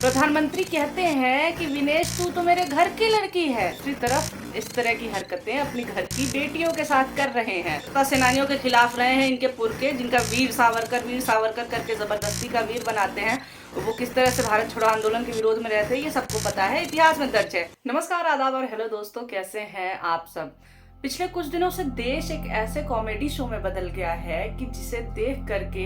प्रधानमंत्री कहते हैं कि विनेश तू तो मेरे घर की लड़की है। दूसरी तरफ इस तरह की हरकतें अपनी घर की बेटियों के साथ कर रहे हैं। सेनानियों के खिलाफ रहे हैं इनके पुरखे, जिनका वीर सावरकर करके जबरदस्ती का वीर बनाते हैं। वो किस तरह से भारत छोड़ो आंदोलन के विरोध में रहते हैं ये सबको पता है, इतिहास में दर्ज है। नमस्कार, आदाब और हेलो दोस्तों, कैसे हैं आप सब। पिछले कुछ दिनों से देश एक ऐसे कॉमेडी शो में बदल गया है कि जिसे देख करके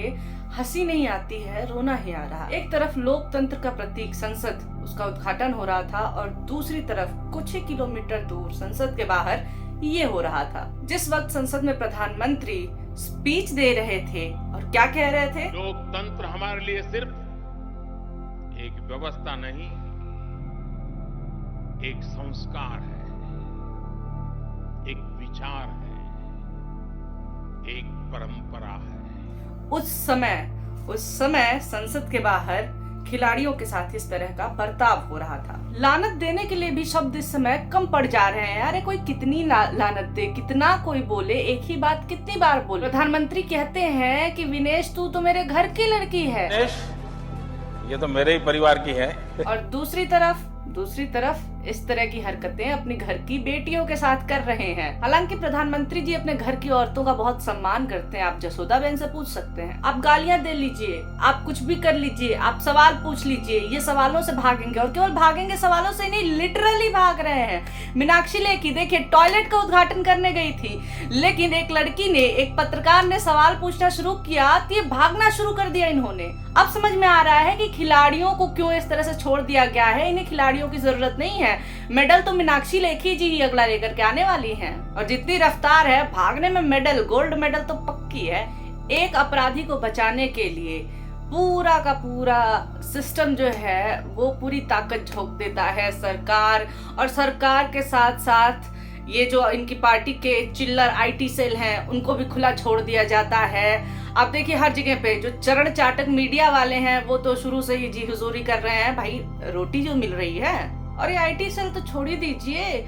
हंसी नहीं आती है, रोना ही आ रहा। एक तरफ लोकतंत्र का प्रतीक संसद, उसका उद्घाटन हो रहा था और दूसरी तरफ कुछ ही किलोमीटर दूर संसद के बाहर ये हो रहा था। जिस वक्त संसद में प्रधानमंत्री स्पीच दे रहे थे और क्या कह रहे थे, लोकतंत्र हमारे लिए सिर्फ एक व्यवस्था नहीं, एक संस्कार है, एक विचार है, एक परंपरा है। उस समय संसद के बाहर खिलाड़ियों के साथ इस तरह का बर्ताव हो रहा था। लानत देने के लिए भी शब्द इस समय कम पड़ जा रहे हैं। अरे कोई कितनी लानत दे, कितना कोई बोले, एक ही बात कितनी बार बोले। प्रधानमंत्री कहते हैं कि विनेश तू तो मेरे घर की लड़की है, विनेश ये तो मेरे ही परिवार की है। और दूसरी तरफ इस तरह की हरकतें अपनी घर की बेटियों के साथ कर रहे हैं। हालांकि प्रधानमंत्री जी अपने घर की औरतों का बहुत सम्मान करते हैं। आप जसोदा बहन से पूछ सकते हैं, आप गालियां दे लीजिए, आप कुछ भी कर लीजिए, आप सवाल पूछ लीजिए, ये सवालों से भागेंगे। और केवल भागेंगे सवालों से नहीं, लिटरली भाग रहे हैं। मीनाक्षी लेखी देखिए टॉयलेट का उद्घाटन करने गई थी, लेकिन एक लड़की ने, एक पत्रकार ने सवाल पूछना शुरू किया तो ये भागना शुरू कर दिया इन्होंने। अब समझ में आ रहा है कि खिलाड़ियों को क्यों इस तरह से छोड़ दिया गया है। इन्हें खिलाड़ियों की जरूरत नहीं है। मेडल तो मीनाक्षी लेखी जी ही अगला लेकर के आने वाली हैं। और जितनी रफ्तार है भागने में, मेडल, गोल्ड मेडल तो पक्की है। एक अपराधी को बचाने के लिए पूरा का पूरा सिस्टम जो है वो पूरी ताकत झोंक देता है सरकार, और सरकार के साथ साथ ये जो इनकी पार्टी के चिल्लर आईटी सेल हैं उनको भी खुला छोड़ दिया जाता है। आप देखिए हर जगह पे जो चरण चाटक मीडिया वाले हैं वो तो शुरू से ही जी हुजूरी कर रहे हैं, भाई रोटी जो मिल रही है। और ये आईटी सेल तो छोड़ ही दीजिए,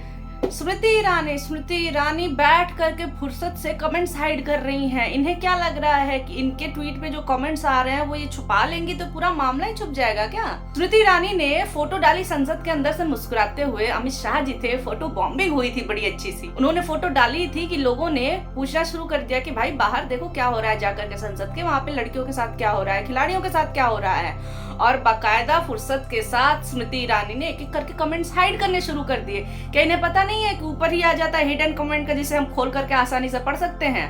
स्मृति ईरानी बैठ करके फुर्सत से कमेंट्स हाइड कर रही हैं। इन्हें क्या लग रहा है कि इनके ट्वीट पे जो कमेंट्स आ रहे हैं वो ये छुपा लेंगी तो पूरा मामला ही छुप जाएगा क्या। स्मृति ईरानी ने फोटो डाली संसद के अंदर से मुस्कुराते हुए। अमित शाह जी थे, फोटो बॉम्बिंग हुई थी बड़ी अच्छी सी, उन्होंने फोटो डाली थी कि लोगों ने पूछना शुरू कर दिया कि भाई बाहर देखो क्या हो रहा है जाकर के संसद के, वहाँ पे लड़कियों के साथ क्या हो रहा है, खिलाड़ियों के साथ क्या हो रहा है। और बाकायदा फुर्सत के साथ स्मृति ईरानी ने एक एक करके कमेंट्स हाइड करने शुरू कर दिए। क्या इन्हें पता नहीं है कि ऊपर ही आ जाता है हिडन कमेंट का, जिसे हम खोल करके आसानी से पढ़ सकते हैं।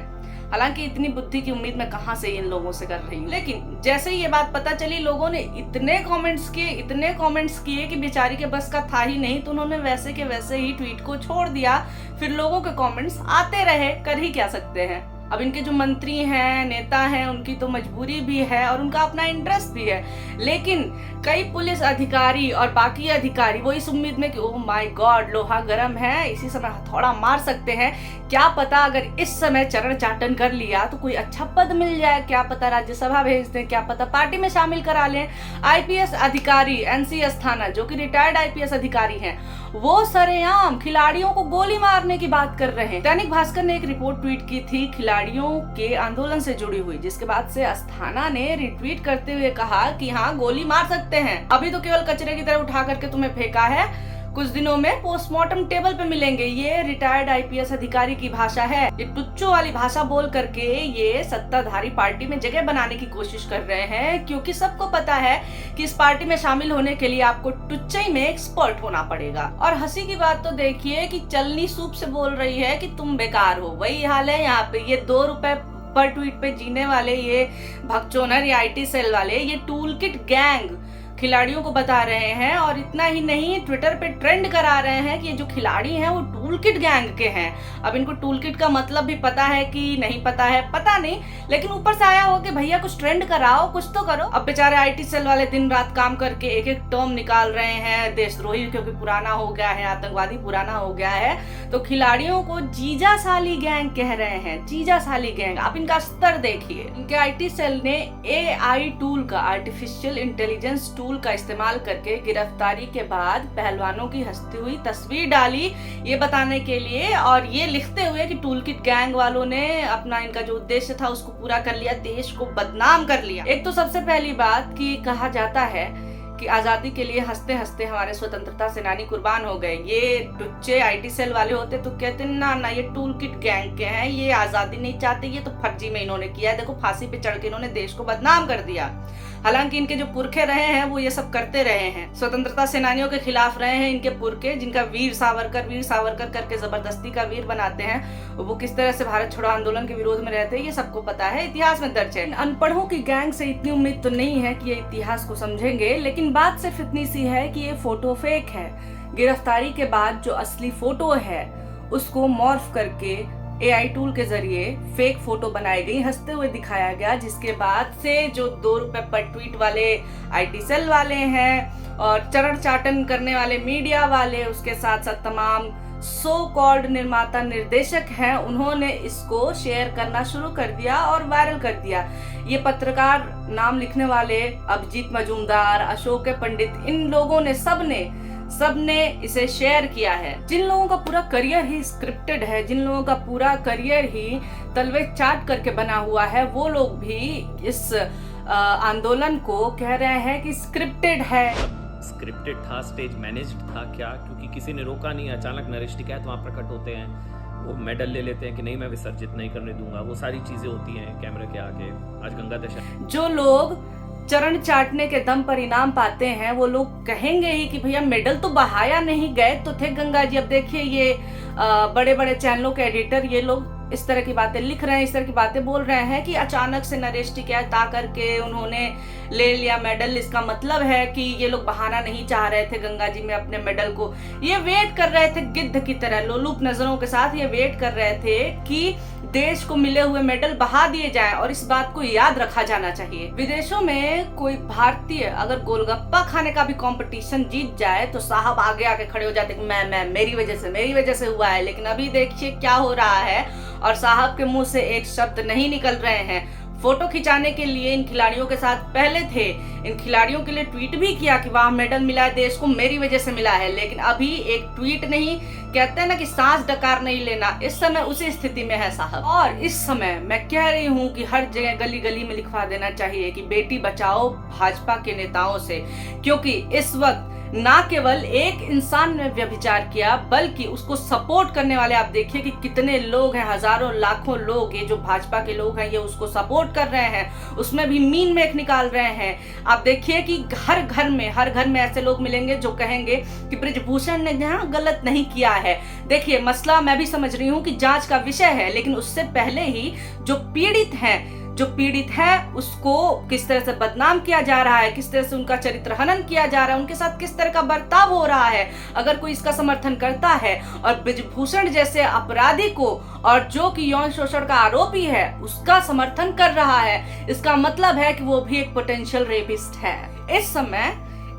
हालांकि इतनी बुद्धि की उम्मीद मैं कहां से इन लोगों से कर रही हूँ। लेकिन जैसे ही ये बात पता चली, लोगों ने इतने कमेंट्स किए कि बेचारी के बस का था ही नहीं, तो उन्होंने वैसे के वैसे ही ट्वीट को छोड़ दिया। फिर लोगों के कमेंट्स आते रहे, कर ही क्या सकते हैं। अब इनके जो मंत्री हैं, नेता हैं, उनकी तो मजबूरी भी है और उनका अपना इंटरेस्ट भी है। लेकिन कई पुलिस अधिकारी और बाकी अधिकारी वो इस उम्मीद में कि ओह माय गॉड लोहा गर्म है, इसी समय हथौड़ा मार सकते हैं, क्या पता अगर इस समय चरण चाटन कर लिया तो कोई अच्छा पद मिल जाए, क्या पता राज्यसभा भेज दें, क्या पता पार्टी में शामिल करा लें। आईपीएस अधिकारी एनसी अस्थाना जो कि रिटायर्ड आईपीएस अधिकारी हैं, वो सरेआम खिलाड़ियों को गोली मारने की बात कर रहे हैं। दैनिक भास्कर ने एक रिपोर्ट ट्वीट की थी खिलाड़ियों के आंदोलन से जुड़ी हुई, जिसके बाद से अस्थाना ने रिट्वीट करते हुए कहा कि हाँ गोली मार सकते हैं, अभी तो केवल कचरे की तरह उठा करके तुम्हें फेंका है, कुछ दिनों में पोस्टमार्टम टेबल पे मिलेंगे। ये रिटायर्ड आईपीएस अधिकारी की भाषा है। ये टुच्चो वाली भाषा बोल करके ये सत्ताधारी पार्टी में जगह बनाने की कोशिश कर रहे हैं, क्योंकि सबको पता है कि इस पार्टी में शामिल होने के लिए आपको टुच्चाई में एक्सपर्ट होना पड़ेगा। और हंसी की बात तो देखिए कि चलनी सूप से बोल रही है कि तुम बेकार हो, वही हाल है यहाँ पे। ये 2 रुपए पर ट्वीट पे जीने वाले ये भगचोनर, ये आईटी सेल वाले, ये टूल किट गैंग खिलाड़ियों को बता रहे हैं। और इतना ही नहीं, ट्विटर पे ट्रेंड करा रहे हैं कि ये जो खिलाड़ी हैं वो टूल किट गैंग के हैं। अब इनको टूल किट का मतलब भी पता है कि नहीं पता है, पता नहीं, लेकिन ऊपर से आया हो कि भैया कुछ ट्रेंड कराओ, कुछ तो करो। अब बेचारे आईटी सेल वाले दिन रात काम करके एक एक टर्म निकाल रहे हैं, देशद्रोही क्योंकि पुराना हो गया है, आतंकवादी पुराना हो गया है, तो खिलाड़ियों को जीजा साली गैंग कह रहे हैं, जीजा साली गैंग। आप इनका स्तर देखिए। इनके आईटी सेल ने एआई टूल का, आर्टिफिशियल इंटेलिजेंस टूल का इस्तेमाल करके गिरफ्तारी के बाद पहलवानों की हंसती हुई तस्वीर डाली, ये बताने के लिए, और ये लिखते हुए कि टूल किट गैंग वालों ने अपना, इनका जो उद्देश्य था उसको पूरा कर लिया, देश को बदनाम कर लिया। एक तो सबसे पहली बात कि कहा जाता है कि आजादी के लिए हंसते हंसते हमारे स्वतंत्रता सेनानी कुर्बान हो गए। ये टुच्चे आईटी सेल वाले होते तो कहते ना ना ये टूल किट गैंग के हैं, ये आजादी नहीं चाहते, ये तो फर्जी में इन्होंने किया है, देखो फांसी पे चढ़ के इन्होंने देश को बदनाम कर दिया। हालांकि इनके जो पुरखे रहे हैं वो ये सब करते रहे हैं, स्वतंत्रता सेनानियों के खिलाफ रहे हैं इनके पुरखे, जिनका वीर सावरकर करके जबरदस्ती का वीर बनाते हैं। वो किस तरह से भारत छोड़ो आंदोलन के विरोध में रहते हैं ये सबको पता है, इतिहास में दर्ज है। अनपढ़ों की गैंग से इतनी उम्मीद तो नहीं है कि ये इतिहास को समझेंगे, लेकिन बात सिर्फ इतनी सी है कि ये फोटो फेक है। गिरफ्तारी के बाद जो असली फोटो है उसको मॉर्फ करके AI टूल के जरिए फेक फोटो बनाई गई, हंसते हुए दिखाया गया, जिसके बाद से जो 2 रुपए पर ट्वीट वाले IT सेल वाले हैं और चरण चाटन करने वाले मीडिया वाले, उसके साथ साथ तमाम सो कॉल्ड निर्माता निर्देशक हैं, उन्होंने इसको शेयर करना शुरू कर दिया और वायरल कर दिया। ये पत्रकार नाम लिखने वाले अभिजीत मजूमदार, अशोक पंडित, इन लोगों ने सबने इसे शेयर किया है। जिन लोगों का पूरा करियर ही स्क्रिप्टेड है, जिन लोगों का पूरा करियर ही तलवे चाट करके बना हुआ है, वो लोग भी इस आंदोलन को कह रहे हैं कि स्क्रिप्टेड है। स्क्रिप्टेड था, स्टेज मैनेज्ड था क्या? क्योंकि किसी ने रोका नहीं, अचानक नरेश टिकैत वहाँ प्रकट होते हैं, वो मेडल ले लेते हैं कि नहीं मैं विसर्जित नहीं करने दूंगा, वो सारी चीजें होती हैं कैमरे के आगे। आज गंगा दशहरा, जो लोग चरण चाटने के दम पर इनाम पाते हैं वो लोग कहेंगे ही कि भैया मेडल तो बहाया नहीं, गए तो थे गंगा जी। अब देखिए ये बड़े बड़े चैनलों के एडिटर ये लोग इस तरह की बातें लिख रहे हैं, इस तरह की बातें बोल रहे हैं कि अचानक से नरेश टिकैत आकर के उन्होंने ले लिया मेडल। इसका मतलब है कि ये लोग बहाना नहीं चाह रहे थे गंगा जी में अपने मेडल को, ये वेट कर रहे थे गिद्ध की तरह, लोलूप नजरों के साथ ये वेट कर रहे थे कि देश को मिले हुए मेडल बहा दिए जाएं। और इस बात को याद रखा जाना चाहिए, विदेशों में कोई भारतीय अगर गोलगप्पा खाने का भी कंपटीशन जीत जाए तो साहब आगे आके खड़े हो जाते कि मैं मेरी वजह से हुआ है। लेकिन अभी देखिए क्या हो रहा है और साहब के मुंह से एक शब्द नहीं निकल रहे हैं। फोटो खिंचाने के लिए इन खिलाड़ियों के साथ पहले थे, इन खिलाड़ियों के लिए ट्वीट भी किया कि वहां मेडल मिला है देश को, मेरी वजह से मिला है। लेकिन अभी एक ट्वीट नहीं, कहते हैं ना कि सांस डकार नहीं लेना, इस समय उसी स्थिति में है साहब। और इस समय मैं कह रही हूँ कि हर जगह गली गली में लिखवा देना चाहिए कि बेटी बचाओ भाजपा के नेताओं से, क्योंकि इस वक्त ना केवल एक इंसान ने व्यभिचार किया बल्कि उसको सपोर्ट करने वाले आप देखिए कि कितने लोग हैं, हजारों लाखों लोग, ये जो भाजपा के लोग हैं ये उसको सपोर्ट कर रहे हैं, उसमें भी मीन मेक निकाल रहे हैं। आप देखिए कि हर घर में ऐसे लोग मिलेंगे जो कहेंगे कि बृजभूषण ने यहाँ गलत नहीं किया है। देखिए मसला मैं भी समझ रही हूँ कि जांच का विषय है, लेकिन उससे पहले ही जो पीड़ित है उसको किस तरह से बदनाम किया जा रहा है, किस तरह से उनका चरित्र हनन किया जा रहा है, उनके साथ किस तरह का बर्ताव हो रहा है। अगर कोई इसका समर्थन करता है और बृजभूषण जैसे अपराधी को और जो कि यौन शोषण का आरोपी है उसका समर्थन कर रहा है, इसका मतलब है कि वो भी एक पोटेंशियल रेपिस्ट है।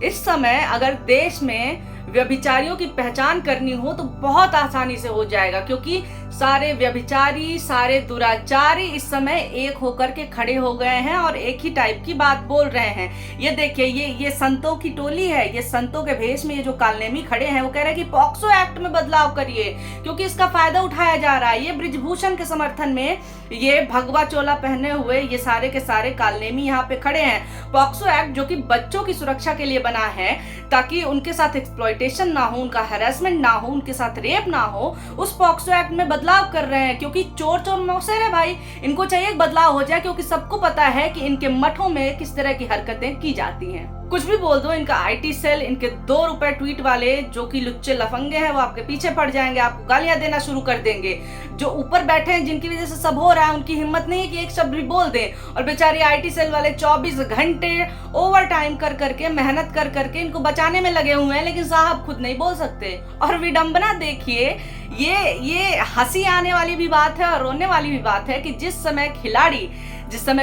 इस समय अगर देश में व्यभिचारियों की पहचान करनी हो तो बहुत आसानी से हो जाएगा, क्योंकि सारे व्यभिचारी, सारे दुराचारी इस समय एक होकर के खड़े हो गए हैं और एक ही टाइप की बात बोल रहे हैं। ये देखिए ये संतों की टोली है, ये संतों के भेष में ये जो कालनेमी खड़े हैं वो कह रहे हैं कि पॉक्सो एक्ट में बदलाव करिए क्योंकि इसका फायदा उठाया जा रहा है। ये बृजभूषण के समर्थन में ये भगवा चोला पहने हुए ये सारे के सारे कालनेमी यहाँ पे खड़े हैं। पॉक्सो एक्ट जो कि बच्चों की सुरक्षा के लिए बना है ताकि उनके साथ एक्सप्लॉयटेशन ना हो, उनका हैरेसमेंट ना हो, उनके साथ रेप ना हो, उस पॉक्सो एक्ट में बदलाव कर रहे हैं क्योंकि चोर मौसेर है भाई, इनको चाहिए बदलाव हो जाए क्योंकि सबको पता है कि इनके मठों में किस तरह की हरकतें की जाती हैं। कुछ भी बोल दो, इनका आईटी सेल, इनके 2 रुपए ट्वीट वाले जो कि लुच्चे लफंगे हैं वो आपके पीछे पड़ जाएंगे, आपको गालियां देना शुरू कर देंगे। जो ऊपर बैठे हैं जिनकी वजह से सब हो रहा है उनकी हिम्मत नहीं है कि एक शब्द भी बोल दें, और बेचारे आईटी सेल वाले 24 घंटे ओवर टाइम कर करके मेहनत कर करके इनको बचाने में लगे हुए हैं, लेकिन साहब खुद नहीं बोल सकते। और विडंबना देखिए, ये हंसी आने वाली भी बात है और रोने वाली भी बात है कि जिस समय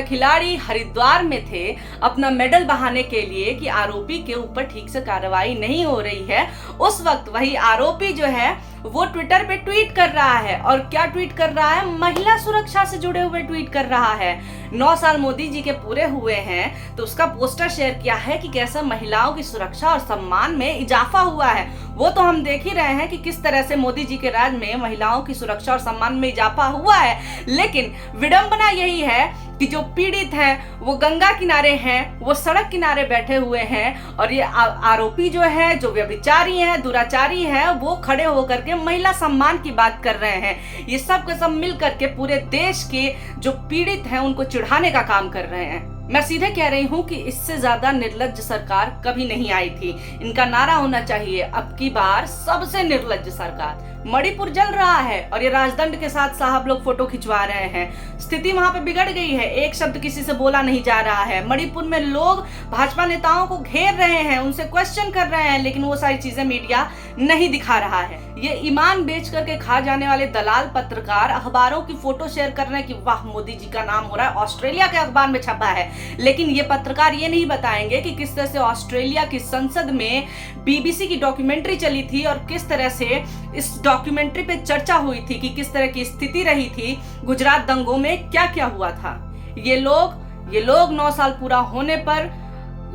खिलाड़ी हरिद्वार में थे अपना मेडल बहाने के लिए कि आरोपी के ऊपर ठीक से कार्रवाई नहीं हो रही है, उस वक्त वही आरोपी जो है वो ट्विटर पे ट्वीट कर रहा है। और क्या ट्वीट कर रहा है? महिला सुरक्षा से जुड़े हुए ट्वीट कर रहा है। 9 साल मोदी जी के पूरे हुए हैं तो उसका पोस्टर शेयर किया है कि कैसे महिलाओं की सुरक्षा और सम्मान में इजाफा हुआ है। वो तो हम देख ही रहे हैं कि किस तरह से मोदी जी के राज में महिलाओं की सुरक्षा और सम्मान में इजाफा हुआ है। लेकिन विडंबना यही है कि जो पीड़ित हैं वो गंगा किनारे हैं, वो सड़क किनारे बैठे हुए हैं, और ये आरोपी जो है, जो व्यभिचारी हैं, दुराचारी हैं, वो खड़े होकर के महिला सम्मान की बात कर रहे हैं। ये सब के सब मिल करके पूरे देश के जो पीड़ित हैं उनको चिढ़ाने का काम कर रहे हैं। मैं सीधे कह रही हूं कि इससे ज्यादा निर्लज्ज सरकार कभी नहीं आई थी। इनका नारा होना चाहिए, अब की बार सबसे निर्लज्ज सरकार। मणिपुर जल रहा है और ये राजदंड के साथ साहब लोग फोटो खिंचवा रहे हैं। स्थिति वहां पे बिगड़ गई है, एक शब्द किसी से बोला नहीं जा रहा है। मणिपुर में लोग भाजपा नेताओं को घेर रहे हैं, उनसे क्वेश्चन कर रहे हैं, लेकिन वो सारी चीजें मीडिया नहीं दिखा रहा है। ये ईमान बेच करके खा जाने वाले दलाल पत्रकार अखबारों की फोटो शेयर कर रहे हैं कि वाह मोदी जी का नाम हो रहा है, ऑस्ट्रेलिया के अखबार में छपा है। लेकिन ये पत्रकार ये नहीं बताएंगे कि किस तरह से ऑस्ट्रेलिया की संसद में बीबीसी की डॉक्यूमेंट्री चली थी और किस तरह से इस डॉक्यूमेंट्री पे चर्चा हुई थी कि किस तरह की स्थिति रही थी गुजरात दंगों में, क्या क्या हुआ था। ये लोग 9 साल पूरा होने पर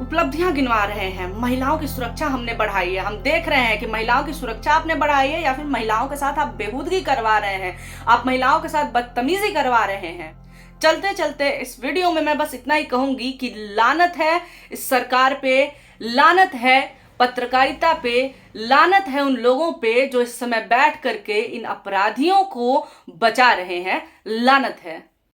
उपलब्धियां गिनवा रहे हैं। महिलाओं की सुरक्षा हमने बढ़ाई है। हम देख रहे हैं कि महिलाओं की सुरक्षा आपने बढ़ाई है या फिर महिलाओं के साथ आप बेहूदगी करवा रहे हैं, आप महिलाओं के साथ बदतमीजी करवा रहे हैं। चलते चलते इस वीडियो में मैं बस इतना ही कहूंगी कि लानत है इस सरकार पे, लानत है पत्रकारिता पे, लानत है उन लोगों पे जो इस समय बैठ करके इन अपराधियों को बचा रहे हैं। लानत है।